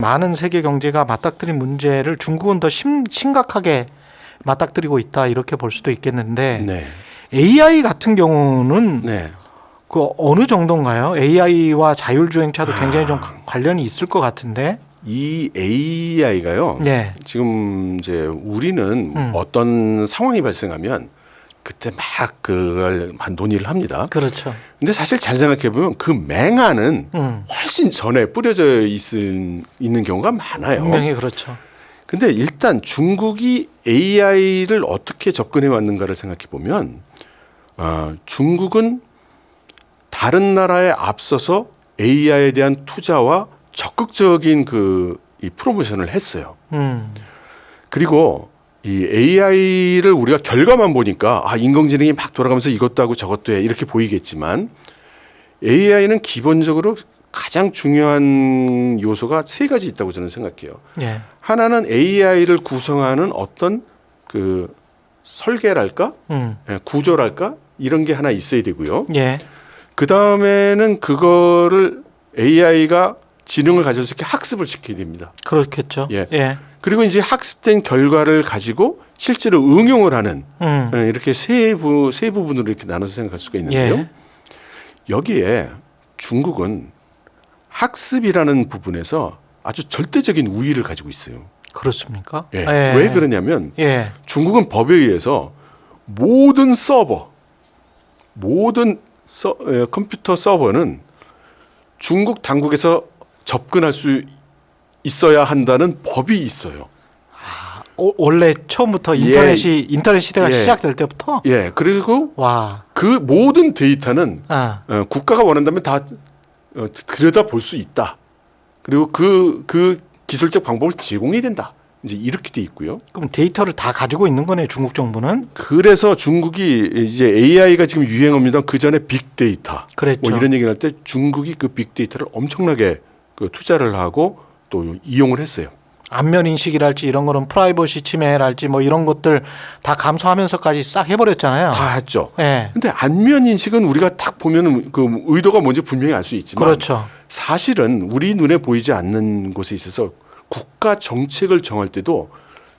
많은 세계 경제가 맞닥뜨린 문제를 중국은 더 심각하게 맞닥뜨리고 있다 이렇게 볼 수도 있겠는데 네. AI 같은 경우는 네. 그 어느 정도인가요? AI와 자율주행차도 굉장히 좀 관련이 있을 것 같은데. 이 AI가요. 네. 지금 이제 우리는 어떤 상황이 발생하면 그때 막 그걸 논의를 합니다. 그렇죠. 근데 사실 잘 생각해 보면 그 맹아는 훨씬 전에 뿌려져 있는 경우가 많아요. 분명히 그렇죠. 근데 일단 중국이 AI를 어떻게 접근해 왔는가를 생각해 보면 중국은 다른 나라에 앞서서 AI에 대한 투자와 적극적인 이 프로모션을 했어요. 그리고 이 AI를 우리가 결과만 보니까 인공지능이 막 돌아가면서 이것도 하고 저것도 해 이렇게 보이겠지만 AI는 기본적으로 가장 중요한 요소가 세 가지 있다고 저는 생각해요. 예. 하나는 AI를 구성하는 어떤 그 설계랄까, 구조랄까 이런 게 하나 있어야 되고요. 예. 그 다음에는 그거를 AI가 지능을 가질 수 있게 학습을 시켜야 됩니다. 그렇겠죠. 예. 예. 그리고 이제 학습된 결과를 가지고 실제로 응용을 하는 이렇게 세 부분으로 이렇게 나눠서 생각할 수가 있는데요. 예. 여기에 중국은 학습이라는 부분에서 아주 절대적인 우위를 가지고 있어요. 그렇습니까? 예. 예. 왜 그러냐면 예. 중국은 법에 의해서 모든 서버, 모든 컴퓨터 서버는 중국 당국에서 접근할 수 있어야 한다는 법이 있어요. 원래 처음부터 인터넷 시대가 시작될 때부터. 예. 그리고 와. 그 모든 데이터는 국가가 원한다면 다 들여다 볼 수 있다. 그리고 그 기술적 방법을 제공해야 된다. 이제 이렇게 돼 있고요. 그럼 데이터를 다 가지고 있는 거네요, 중국 정부는. 그래서 중국이 이제 AI가 지금 유행합니다. 그 전에 빅데이터. 그랬죠. 뭐 이런 얘기를 할 때 중국이 그 빅데이터를 엄청나게 투자를 하고 또 이용을 했어요. 안면 인식이랄지 이런 거는 프라이버시 침해랄지 뭐 이런 것들 다 감수하면서까지 싹 해버렸잖아요. 다 했죠. 예. 근데 안면 인식은 우리가 딱 보면은 그 의도가 뭔지 분명히 알 수 있지만 그렇죠. 사실은 우리 눈에 보이지 않는 곳에 있어서 국가 정책을 정할 때도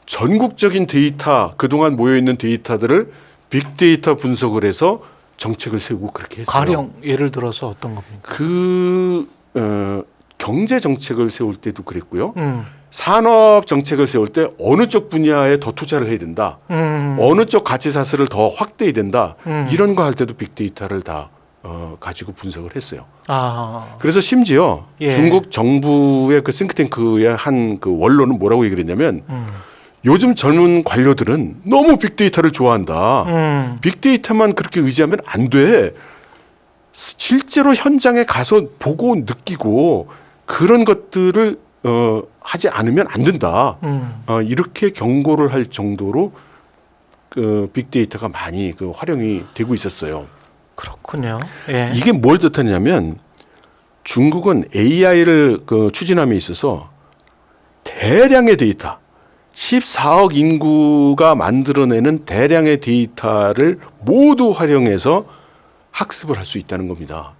전국적인 데이터, 그동안 모여있는 데이터들을 빅데이터 분석을 해서 정책을 세우고 그렇게 했어요. 가령 예를 들어서 어떤 겁니까? 경제 정책을 세울 때도 그랬고요. 산업 정책을 세울 때 어느 쪽 분야에 더 투자를 해야 된다. 어느 쪽 가치 사슬을 더 확대해야 된다. 이런 거 할 때도 빅데이터를 다 가지고 분석을 했어요. 그래서 심지어 중국 정부의 그 싱크탱크의 한 그 원로는 뭐라고 얘기를 했냐면 요즘 젊은 관료들은 너무 빅데이터를 좋아한다. 빅데이터만 그렇게 의지하면 안 돼. 실제로 현장에 가서 보고 느끼고 그런 것들을 하지 않으면 안 된다. 이렇게 경고를 할 정도로 그 빅데이터가 많이 활용이 되고 있었어요. 그렇군요. 예. 이게 뭘 뜻하냐면 중국은 AI를 추진함에 있어서 대량의 데이터, 14억 인구가 만들어내는 대량의 데이터를 모두 활용해서 학습을 할 수 있다는 겁니다.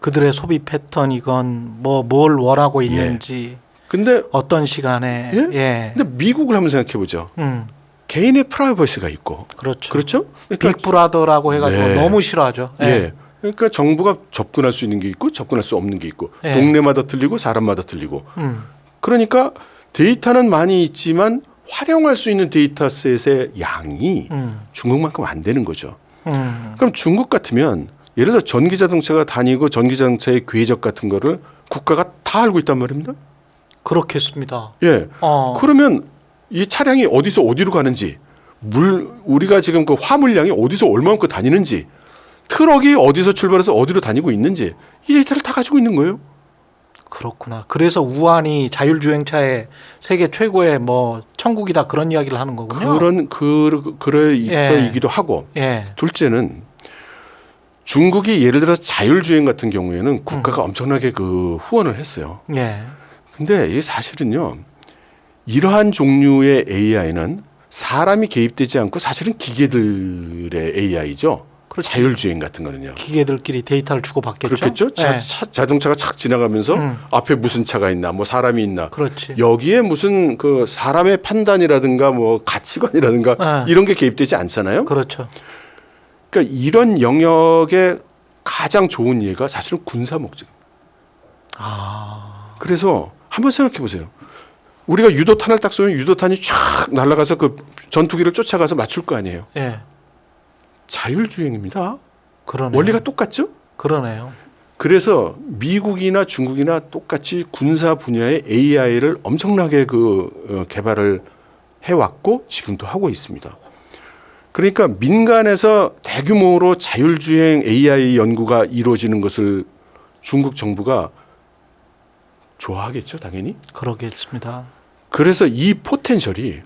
그들의 소비 패턴이건 뭘 원하고 있는지, 근데 어떤 시간에. 근데 미국을 한번 생각해 보죠. 개인의 프라이버시가 있고. 그렇죠. 그렇죠? 그러니까 빅브라더라고 해가지고 너무 싫어하죠. 그러니까 정부가 접근할 수 있는 게 있고 접근할 수 없는 게 있고 예. 동네마다 틀리고 사람마다 틀리고. 그러니까 데이터는 많이 있지만 활용할 수 있는 데이터셋의 양이 중국만큼 안 되는 거죠. 그럼 중국 같으면 예를 들어 전기자동차가 다니고 전기자동차의 궤적 같은 거를 국가가 다 알고 있단 말입니다. 그렇겠습니다. 예. 그러면 이 차량이 어디서 어디로 가는지, 우리가 지금 그 화물량이 어디서 얼마만큼 다니는지, 트럭이 어디서 출발해서 어디로 다니고 있는지 이 데이터를 다 가지고 있는 거예요. 그렇구나. 그래서 우한이 자율주행차의 세계 최고의 천국이다 그런 이야기를 하는 거군요. 그래서이기도 하고. 둘째는 중국이 예를 들어서 자율주행 같은 경우에는 국가가 엄청나게 후원을 했어요. 근데 이게 사실은요, 이러한 종류의 AI는 사람이 개입되지 않고 사실은 기계들의 AI죠. 그렇죠. 자율주행 같은 거는요. 기계들끼리 데이터를 주고받겠죠. 그렇겠죠. 네. 자동차가 착 지나가면서 앞에 무슨 차가 있나, 뭐 사람이 있나. 그렇지. 여기에 무슨 그 사람의 판단이라든가 뭐 가치관이라든가 이런 게 개입되지 않잖아요. 그렇죠. 그러니까 이런 영역의 가장 좋은 예가 사실은 군사 목적. 그래서 한번 생각해 보세요. 우리가 유도탄을 딱 쏘면 유도탄이 쫙 날아가서 그 전투기를 쫓아가서 맞출 거 아니에요. 예. 자율주행입니다. 그러네요. 원리가 똑같죠? 그러네요. 그래서 미국이나 중국이나 똑같이 군사 분야의 AI를 엄청나게 개발을 해왔고 지금도 하고 있습니다. 그러니까 민간에서 대규모로 자율주행 AI 연구가 이루어지는 것을 중국 정부가 좋아하겠죠, 당연히. 그러겠습니다. 그래서 이 포텐셜이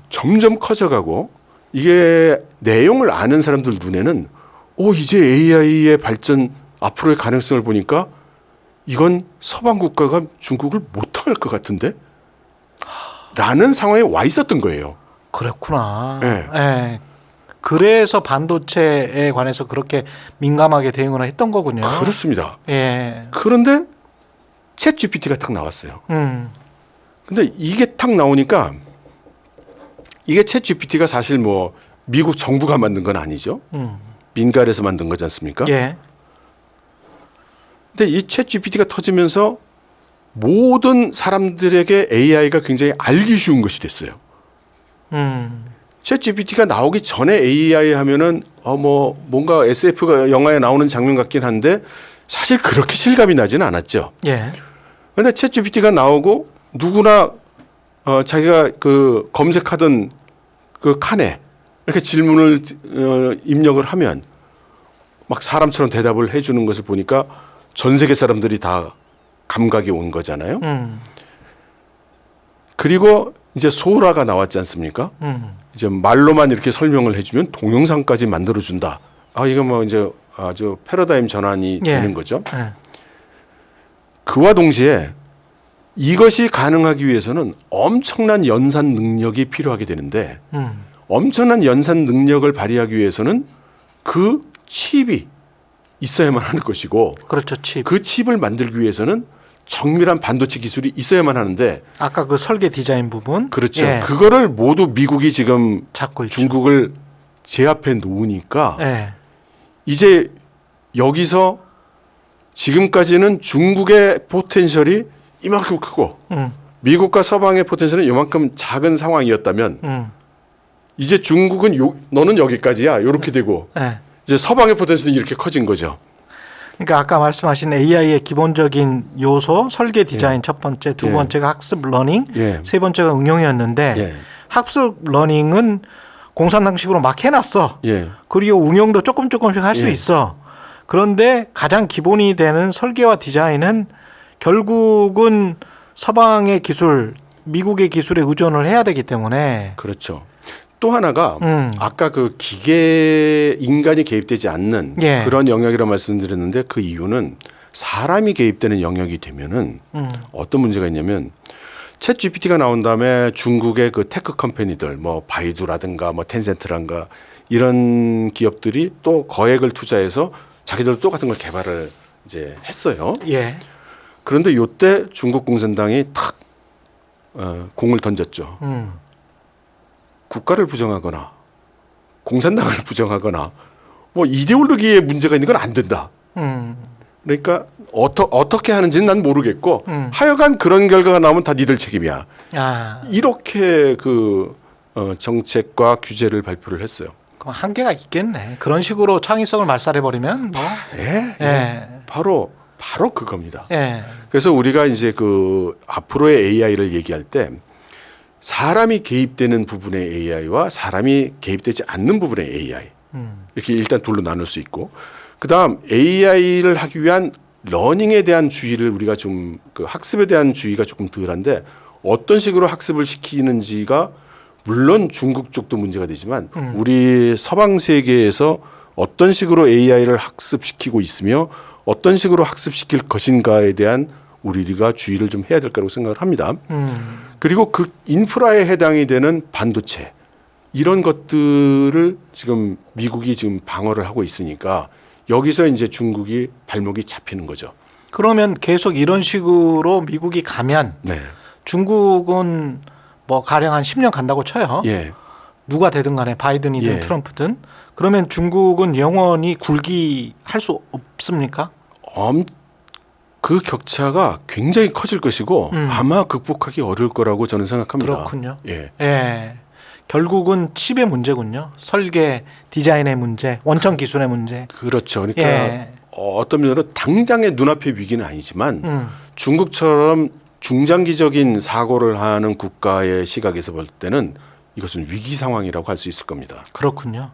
점점 커져가고 이게 내용을 아는 사람들 눈에는 이제 AI의 발전 앞으로의 가능성을 보니까 이건 서방 국가가 중국을 못할 것 같은데? 라는 상황에 와 있었던 거예요. 그렇구나. 네. 예. 그래서 반도체에 관해서 그렇게 민감하게 대응을 했던 거군요. 그렇습니다. 예. 그런데 챗 GPT가 딱 나왔어요. 근데 이게 딱 나오니까 이게 챗 GPT가 사실 뭐 미국 정부가 만든 건 아니죠. 민간에서 만든 거지 않습니까? 예. 근데 이 챗 GPT가 터지면서 모든 사람들에게 AI가 굉장히 알기 쉬운 것이 됐어요. 챗 GPT가 나오기 전에 AI 하면은 뭔가 SF가 영화에 나오는 장면 같긴 한데 사실 그렇게 실감이 나지는 않았죠. 예. 그런데 챗 GPT가 나오고 누구나 자기가 그 검색하던 그 칸에 이렇게 질문을 입력을 하면 막 사람처럼 대답을 해주는 것을 보니까 전 세계 사람들이 다 감각이 온 거잖아요. 그리고 이제 소라가 나왔지 않습니까? 이제 말로만 이렇게 설명을 해주면 동영상까지 만들어준다. 이거 뭐 이제 아주 패러다임 전환이 예. 되는 거죠. 예. 그와 동시에 이것이 가능하기 위해서는 엄청난 연산 능력이 필요하게 되는데 엄청난 연산 능력을 발휘하기 위해서는 그 칩이 있어야만 하는 것이고 그렇죠. 칩. 그 칩을 만들기 위해서는 정밀한 반도체 기술이 있어야만 하는데 아까 그 설계 디자인 부분. 그렇죠. 예. 그거를 모두 미국이 지금 잡고 있죠. 중국을 제압해 놓으니까 예. 이제 여기서 지금까지는 중국의 포텐셜이 이만큼 크고 미국과 서방의 포텐셜은 이만큼 작은 상황이었다면 이제 중국은 너는 여기까지야 이렇게 되고 예. 이제 서방의 포텐셜이 이렇게 커진 거죠. 그러니까 아까 말씀하신 AI의 기본적인 요소 설계 디자인 첫 번째, 두 번째가 학습 러닝, 세 번째가 응용이었는데 학습 러닝은 공산당식으로 막 해놨어. 그리고 응용도 조금씩 할 수 있어. 그런데 가장 기본이 되는 설계와 디자인은 결국은 서방의 기술, 미국의 기술에 의존을 해야 되기 때문에 그렇죠. 또 하나가 아까 그 기계 인간이 개입되지 않는 그런 영역이라고 말씀드렸는데 그 이유는 사람이 개입되는 영역이 되면은 어떤 문제가 있냐면 챗 GPT가 나온 다음에 중국의 그 테크 컴퍼니들 뭐 바이두라든가 뭐 텐센트란가 이런 기업들이 또 거액을 투자해서 자기들도 똑같은 걸 개발을 이제 했어요. 예. 그런데 요때 중국 공산당이 탁 공을 던졌죠. 국가를 부정하거나 공산당을 부정하거나 뭐 이데올로기에 문제가 있는 건 안 된다. 그러니까 어떻게 하는지는 난 모르겠고 하여간 그런 결과가 나오면 다 니들 책임이야. 이렇게 그 정책과 규제를 발표를 했어요. 그럼 한계가 있겠네. 그런 식으로 창의성을 말살해버리면 뭐. 바로 그겁니다. 예. 그래서 우리가 이제 그 앞으로의 AI를 얘기할 때 사람이 개입되는 부분의 AI와 사람이 개입되지 않는 부분의 AI 이렇게 일단 둘로 나눌 수 있고 그다음 AI를 하기 위한 러닝에 대한 주의를 우리가 좀 그 학습에 대한 주의가 조금 덜한데 어떤 식으로 학습을 시키는지가 물론 중국 쪽도 문제가 되지만 우리 서방 세계에서 어떤 식으로 AI를 학습시키고 있으며 어떤 식으로 학습시킬 것인가에 대한 우리가 주의를 좀 해야 될 거라고 생각을 합니다. 그리고 그 인프라에 해당이 되는 반도체 이런 것들을 지금 미국이 지금 방어를 하고 있으니까 여기서 이제 중국이 발목이 잡히는 거죠. 그러면 계속 이런 식으로 미국이 가면 네. 중국은 뭐 가령 한 10년 간다고 쳐요. 예. 누가 되든 간에 바이든이든 예. 트럼프든 그러면 중국은 영원히 굴기할 수 없습니까? 그 격차가 굉장히 커질 것이고 아마 극복하기 어려울 거라고 저는 생각합니다. 그렇군요. 예. 예. 결국은 칩의 문제군요. 설계, 디자인의 문제, 원천 기술의 문제. 그렇죠. 그러니까 예. 어떤 면으로 당장의 눈앞의 위기는 아니지만 중국처럼 중장기적인 사고를 하는 국가의 시각에서 볼 때는 이것은 위기 상황이라고 할 수 있을 겁니다. 그렇군요.